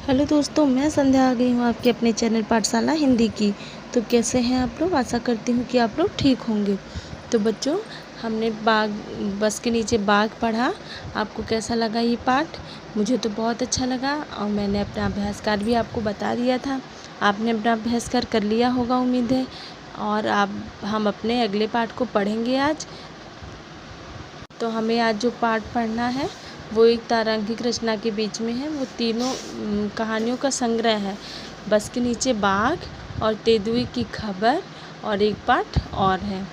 Hello दोस्तों, मैं संध्या आ गई हूँ आपके अपने चैनल पाठशाला हिंदी की। तो कैसे हैं आप लोग? आशा करती हूँ कि आप लोग ठीक होंगे। तो बच्चों, हमने बाग बस के नीचे बाघ पढ़ा। आपको कैसा लगा ये पाठ? मुझे तो बहुत अच्छा लगा और मैंने अपना अभ्यास कार्य भी आपको बता दिया था। आपने अपना अभ्यास कार्य कर लिया होगा उम्मीद है। और हम अपने अगले पाठ को पढ़ेंगे आज। तो हमें आज जो पाठ पढ़ना है वो एक तारांकित रचना के बीच में है। वो तीनों कहानियों का संग्रह है। बस के नीचे बाघ और तेंदुए की खबर और एक पाठ और है।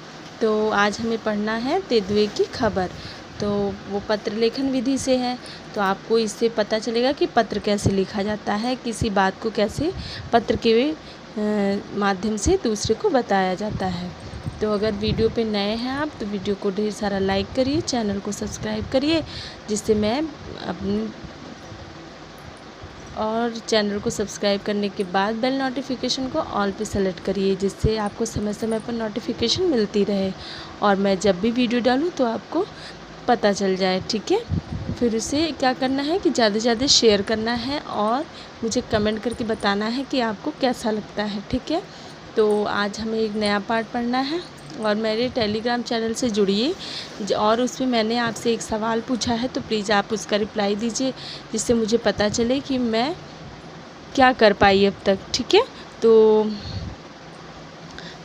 तो आज हमें पढ़ना है तेंदुए की खबर। तो वो पत्र लेखन विधि से है। तो आपको इससे पता चलेगा कि पत्र कैसे लिखा जाता है, किसी बात को कैसे पत्र के माध्यम से दूसरे को बताया जाता है। तो अगर वीडियो पे नए हैं आप तो वीडियो को ढेर सारा लाइक करिए, चैनल को सब्सक्राइब करिए, जिससे मैं अपनी और चैनल को सब्सक्राइब करने के बाद बेल नोटिफिकेशन को ऑल पे सेलेक्ट करिए, जिससे आपको समय समय पर नोटिफिकेशन मिलती रहे और मैं जब भी वीडियो डालूँ तो आपको पता चल जाए। ठीक है। फिर उसे क्या करना है कि ज़्यादा से ज़्यादा शेयर करना है और मुझे कमेंट करके बताना है कि आपको कैसा लगता है। ठीक है। तो आज हमें एक नया पार्ट पढ़ना है और मेरे टेलीग्राम चैनल से जुड़िए और उसमें मैंने आपसे एक सवाल पूछा है, तो प्लीज़ आप उसका रिप्लाई दीजिए, जिससे मुझे पता चले कि मैं क्या कर पाई अब तक। ठीक है। तो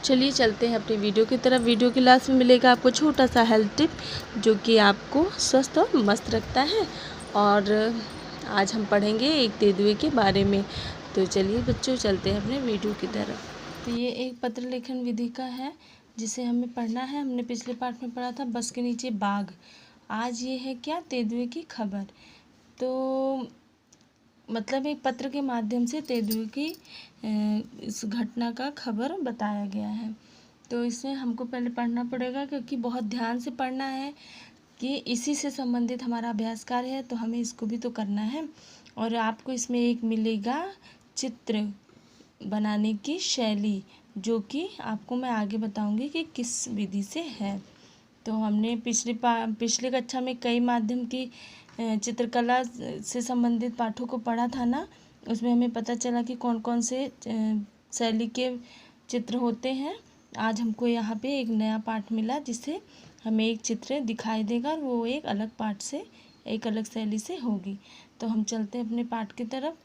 चलिए चलते हैं अपनी वीडियो की तरफ। वीडियो के लास्ट में मिलेगा आपको छोटा सा हेल्थ टिप, जो कि आपको स्वस्थ और मस्त रखता है। और आज हम पढ़ेंगे एक तेंदुए के बारे में। तो चलिए बच्चों, चलते हैं अपने वीडियो की तरफ। तो ये एक पत्र लेखन विधि का है जिसे हमें पढ़ना है। हमने पिछले पाठ में पढ़ा था बस के नीचे बाघ। आज ये है क्या? तेंदुए की खबर। तो मतलब एक पत्र के माध्यम से तेंदुए की इस घटना का खबर बताया गया है। तो इसमें हमको पहले पढ़ना पड़ेगा, क्योंकि बहुत ध्यान से पढ़ना है कि इसी से संबंधित हमारा अभ्यास कार्य है, तो हमें इसको भी तो करना है। और आपको इसमें एक मिलेगा चित्र बनाने की शैली, जो कि आपको मैं आगे बताऊंगी कि किस विधि से है। तो हमने पिछले कक्षा में कई माध्यम की चित्रकला से संबंधित पाठों को पढ़ा था ना। उसमें हमें पता चला कि कौन कौन से शैली के चित्र होते हैं। आज हमको यहाँ पे एक नया पाठ मिला जिससे हमें एक चित्र दिखाई देगा और वो एक अलग पाठ से, एक अलग शैली से होगी। तो हम चलते हैं अपने पाठ की तरफ।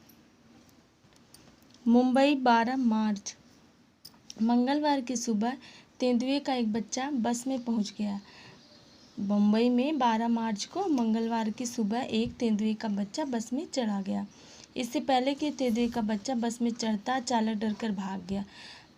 मुंबई 12 मार्च। मंगलवार की सुबह तेंदुए का एक बच्चा बस में पहुंच गया। मुंबई में 12 मार्च को मंगलवार की सुबह एक तेंदुए का बच्चा बस में चढ़ा गया। इससे पहले कि तेंदुए का बच्चा बस में चढ़ता, चालक डरकर भाग गया।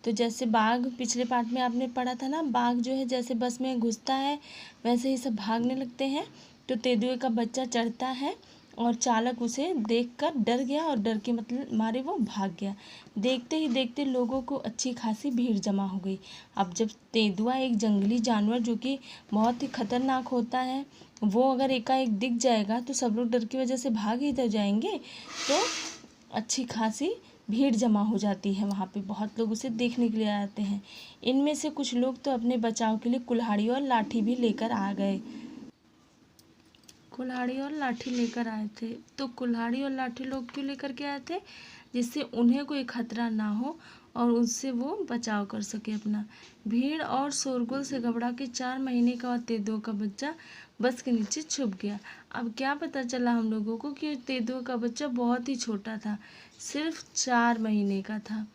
तो जैसे बाघ पिछले पाठ में आपने पढ़ा था ना, बाघ जो है जैसे बस में घुसता है वैसे ही सब भागने लगते हैं। तो तेंदुए का बच्चा चढ़ता है और चालक उसे देखकर डर गया और डर के मतलब मारे वो भाग गया। देखते ही देखते लोगों को अच्छी खासी भीड़ जमा हो गई। अब जब तेंदुआ एक जंगली जानवर जो कि बहुत ही खतरनाक होता है, वो अगर एकाएक दिख जाएगा तो सब लोग डर की वजह से भाग ही तो जाएंगे। तो अच्छी खासी भीड़ जमा हो जाती है वहाँ पे, बहुत लोग उसे देखने के लिए आते हैं। इनमें से कुछ लोग तो अपने बचाव के लिए कुल्हाड़ी और लाठी भी लेकर आ गए। कुल्हाड़ी और लाठी लेकर आए थे। तो कुल्हाड़ी और लाठी लोग क्यों लेकर के आए थे? जिससे उन्हें कोई खतरा ना हो और उससे वो बचाव कर सके अपना। भीड़ और शोरगुल से घबरा के 4 महीने का तेंदुआ का बच्चा बस के नीचे छुप गया। अब क्या पता चला हम लोगों को कि तेंदुआ का बच्चा बहुत ही छोटा था, सिर्फ 4 महीने का था।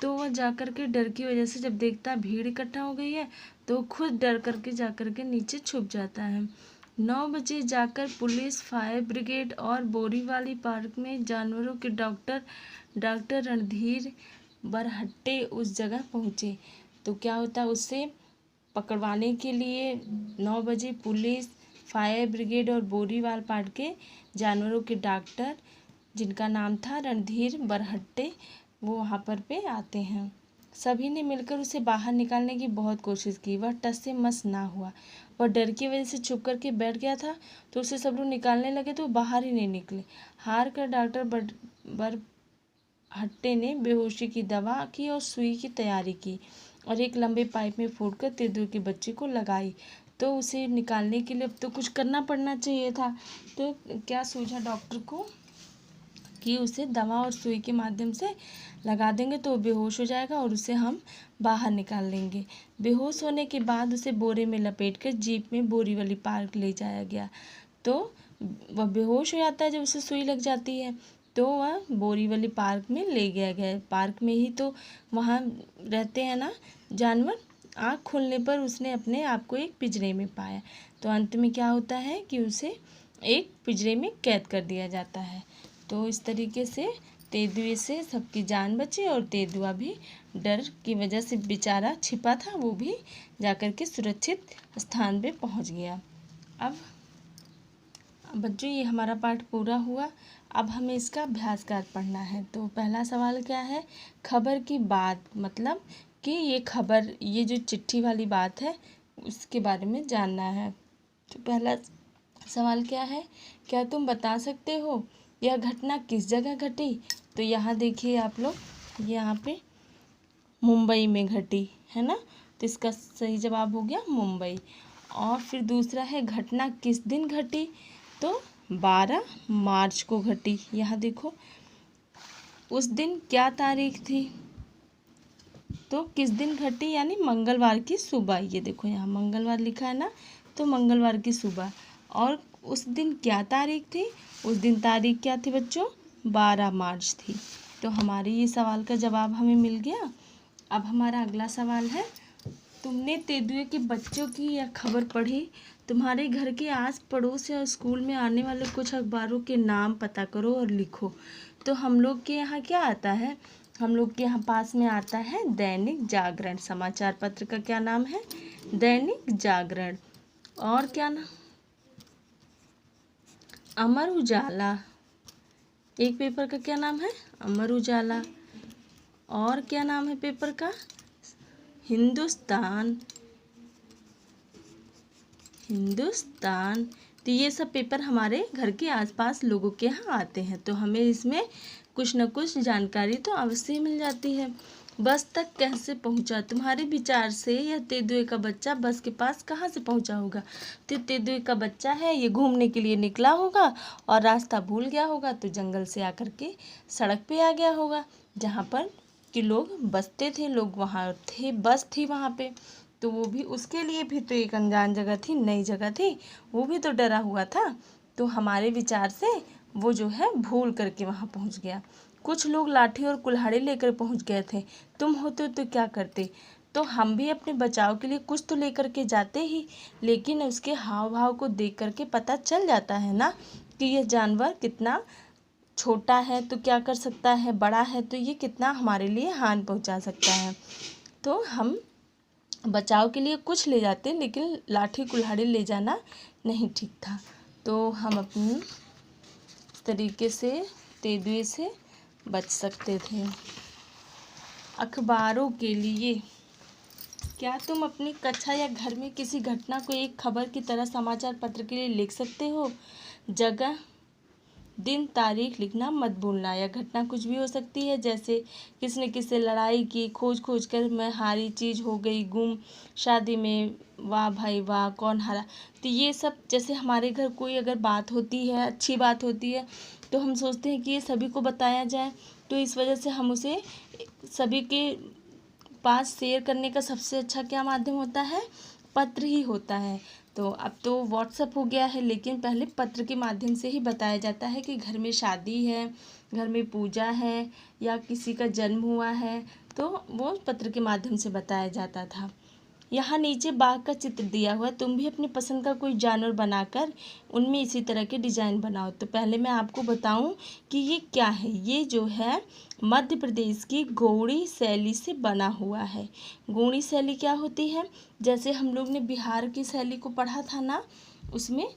तो वह जाकर के डर की वजह से जब देखता भीड़ इकट्ठा हो गई है तो खुद डर करके जाकर के नीचे छुप जाता है। 9 बजे जाकर पुलिस, फायर ब्रिगेड और बोरीवाली पार्क में जानवरों के डॉक्टर रणधीर बरहट्टे उस जगह पहुंचे। तो क्या होता है, उससे पकड़वाने के लिए 9 बजे पुलिस, फायर ब्रिगेड और बोरीवाल पार्क के जानवरों के डॉक्टर, जिनका नाम था रणधीर बरहट्टे, वो वहाँ पे आते हैं। सभी ने मिलकर उसे बाहर निकालने की बहुत कोशिश की। वह टस से मस ना हुआ। वह डर की वजह से चुप करके बैठ गया था। तो उसे सब लोग निकालने लगे तो वो बाहर ही नहीं निकले। हार कर डॉक्टर बरहट्टे ने बेहोशी की दवा की और सुई की तैयारी की और एक लंबे पाइप में फूंककर तेंदुए के बच्चे को लगाई। तो उसे निकालने के लिए अब तो कुछ करना पड़ना चाहिए था। तो क्या सूझा डॉक्टर को? कि उसे दवा और सुई के माध्यम से लगा देंगे तो वो बेहोश हो जाएगा और उसे हम बाहर निकाल देंगे। बेहोश होने के बाद उसे बोरे में लपेटकर जीप में बोरीवली पार्क ले जाया गया। तो वह बेहोश हो जाता है जब उसे सुई लग जाती है, तो वह बोरीवली पार्क में ले गया गया। पार्क में ही तो वहाँ रहते हैं ना जानवर। आँख खोलने पर उसने अपने आप को एक पिंजरे में पाया। तो अंत में क्या होता है कि उसे एक पिंजरे में कैद कर दिया जाता है। तो इस तरीके से तेंदुए से सबकी जान बची और तेंदुआ भी डर की वजह से बेचारा छिपा था, वो भी जाकर के सुरक्षित स्थान पे पहुंच गया। अब बच्चों ये हमारा पाठ पूरा हुआ। अब हमें इसका अभ्यास कार्य पढ़ना है। तो पहला सवाल क्या है, खबर की बात, मतलब कि ये खबर, ये जो चिट्ठी वाली बात है उसके बारे में जानना है। तो पहला सवाल क्या है, क्या तुम बता सकते हो यह घटना किस जगह घटी? तो यहाँ देखिए आप लोग, यहाँ पे मुंबई में घटी है ना, तो इसका सही जवाब हो गया मुंबई। और फिर दूसरा है घटना किस दिन घटी? तो 12 मार्च को घटी। यहाँ देखो उस दिन क्या तारीख थी? तो किस दिन घटी यानी मंगलवार की सुबह। ये देखो यहाँ मंगलवार लिखा है ना, तो मंगलवार की सुबह। और उस दिन क्या तारीख थी? उस दिन तारीख क्या थी बच्चों? 12 मार्च थी। तो हमारे ये सवाल का जवाब हमें मिल गया। अब हमारा अगला सवाल है, तुमने तेंदुए के बच्चों की यह खबर पढ़ी। तुम्हारे घर के आस पड़ोस या स्कूल में आने वाले कुछ अखबारों के नाम पता करो और लिखो। तो हम लोग के यहाँ क्या आता है, हम लोग के यहाँ पास में आता है दैनिक जागरण। समाचार पत्र का क्या नाम है? दैनिक जागरण। और क्या नाम? अमर उजाला। एक पेपर का क्या नाम है? अमर उजाला। और क्या नाम है पेपर का? हिंदुस्तान। हिंदुस्तान। तो ये सब पेपर हमारे घर के आसपास लोगों के यहाँ आते हैं, तो हमें इसमें कुछ न कुछ जानकारी तो अवश्य ही मिल जाती है। बस तक कैसे पहुंचा? तुम्हारे विचार से यह तेंदुए का बच्चा बस के पास कहाँ से पहुंचा होगा? तो तेंदुए का बच्चा है, ये घूमने के लिए निकला होगा और रास्ता भूल गया होगा, तो जंगल से आकर के सड़क पे आ गया होगा जहाँ पर कि लोग बसते थे, लोग वहाँ थे, बस थी वहाँ पे। तो वो भी, उसके लिए भी तो एक अनजान जगह थी, नई जगह थी, वो भी तो डरा हुआ था। तो हमारे विचार से वो जो है भूल करके वहाँ पहुँच गया। कुछ लोग लाठी और कुल्हाड़ी लेकर पहुँच गए थे। तुम होते तो क्या करते? तो हम भी अपने बचाव के लिए कुछ तो लेकर के जाते ही, लेकिन उसके हाव भाव को देख करके पता चल जाता है ना कि यह जानवर कितना छोटा है तो क्या कर सकता है, बड़ा है तो ये कितना हमारे लिए हानि पहुंचा सकता है। तो हम बचाव के लिए कुछ ले जाते, लेकिन लाठी कुल्हाड़ी ले जाना नहीं ठीक था। तो हम अपनी तरीके से तेंदुए से बच सकते थे। अखबारों के लिए, क्या तुम अपनी कक्षा या घर में किसी घटना को एक खबर की तरह समाचार पत्र के लिए लिख सकते हो? जगह, दिन, तारीख लिखना मत भूलना। यह घटना कुछ भी हो सकती है, जैसे किसने किससे लड़ाई की, खोज खोज कर मैं हारी, चीज़ हो गई गुम, शादी में वाह भाई वाह कौन हारा। तो ये सब, जैसे हमारे घर कोई अगर बात होती है, अच्छी बात होती है, तो हम सोचते हैं कि ये सभी को बताया जाए। तो इस वजह से हम उसे सभी के पास शेयर करने का सबसे अच्छा क्या माध्यम होता है? पत्र ही होता है। तो अब तो व्हाट्सएप हो गया है, लेकिन पहले पत्र के माध्यम से ही बताया जाता है कि घर में शादी है, घर में पूजा है या किसी का जन्म हुआ है, तो वो पत्र के माध्यम से बताया जाता था। यहाँ नीचे बाघ का चित्र दिया हुआ है, तुम भी अपनी पसंद का कोई जानवर बनाकर उनमें इसी तरह के डिजाइन बनाओ। तो पहले मैं आपको बताऊं कि ये क्या है। ये जो है मध्य प्रदेश की गौड़ी शैली से बना हुआ है। गौड़ी शैली क्या होती है? जैसे हम लोग ने बिहार की शैली को पढ़ा था ना, उसमें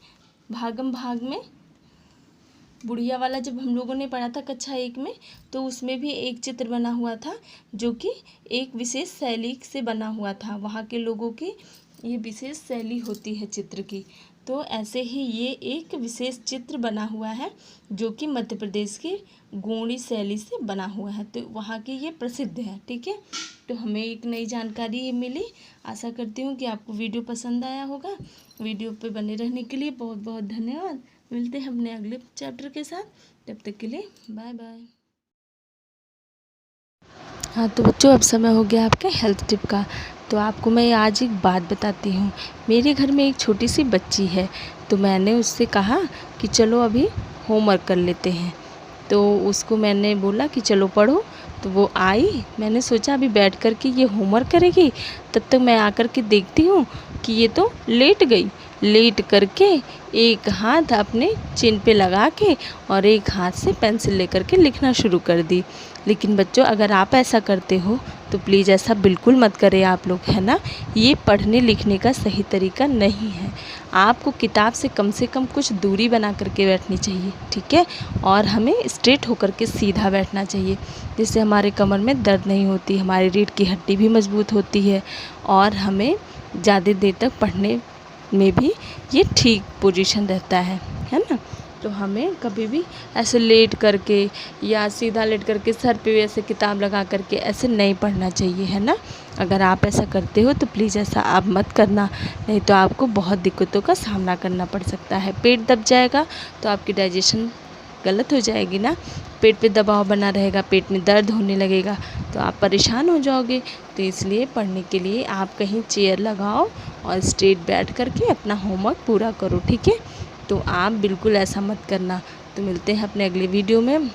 भागम भाग में बुढ़िया वाला जब हम लोगों ने पढ़ा था कक्षा 1 में, तो उसमें भी एक चित्र बना हुआ था जो कि एक विशेष शैली से बना हुआ था। वहाँ के लोगों की ये विशेष शैली होती है चित्र की। तो ऐसे ही ये एक विशेष चित्र बना हुआ है जो कि मध्य प्रदेश की गोंडी शैली से बना हुआ है। तो वहाँ की ये प्रसिद्ध है। ठीक है, तो हमें एक नई जानकारी मिली। आशा करती हूँ कि आपको वीडियो पसंद आया होगा। वीडियो पे बने रहने के लिए बहुत बहुत धन्यवाद। मिलते हैं अपने अगले चैप्टर के साथ, तब तक के लिए बाय बाय। हाँ तो बच्चों, अब समय हो गया आपके हेल्थ टिप का। तो आपको मैं आज एक बात बताती हूँ। मेरे घर में एक छोटी सी बच्ची है, तो मैंने उससे कहा कि चलो अभी होमवर्क कर लेते हैं। तो उसको मैंने बोला कि चलो पढ़ो, तो वो आई। मैंने सोचा अभी बैठ कर के ये होमवर्क करेगी, तब तक मैं आकर के देखती हूँ कि ये तो लेट गई। लेट करके एक हाथ अपने चिन पे लगा के और एक हाथ से पेंसिल लेकर के लिखना शुरू कर दी। लेकिन बच्चों, अगर आप ऐसा करते हो तो प्लीज़ ऐसा बिल्कुल मत करें आप लोग, है ना। ये पढ़ने लिखने का सही तरीका नहीं है। आपको किताब से कम कुछ दूरी बना करके बैठनी चाहिए, ठीक है। और हमें स्ट्रेट होकर के सीधा बैठना चाहिए, जिससे हमारे कमर में दर्द नहीं होती, हमारी रीढ़ की हड्डी भी मजबूत होती है और हमें ज़्यादा देर तक पढ़ने में भी ये ठीक पोजीशन रहता है ना। तो हमें कभी भी ऐसे लेट करके या सीधा लेट करके सर पे ऐसे किताब लगा करके ऐसे नहीं पढ़ना चाहिए, है ना। अगर आप ऐसा करते हो तो प्लीज़ ऐसा आप मत करना, नहीं तो आपको बहुत दिक्कतों का सामना करना पड़ सकता है। पेट दब जाएगा तो आपकी डाइजेशन गलत हो जाएगी ना, पेट पे दबाव बना रहेगा, पेट में दर्द होने लगेगा, तो आप परेशान हो जाओगे। तो इसलिए पढ़ने के लिए आप कहीं चेयर लगाओ और स्ट्रेट बैठ करके अपना होमवर्क पूरा करो, ठीक है। तो आप बिल्कुल ऐसा मत करना। तो मिलते हैं अपने अगले वीडियो में।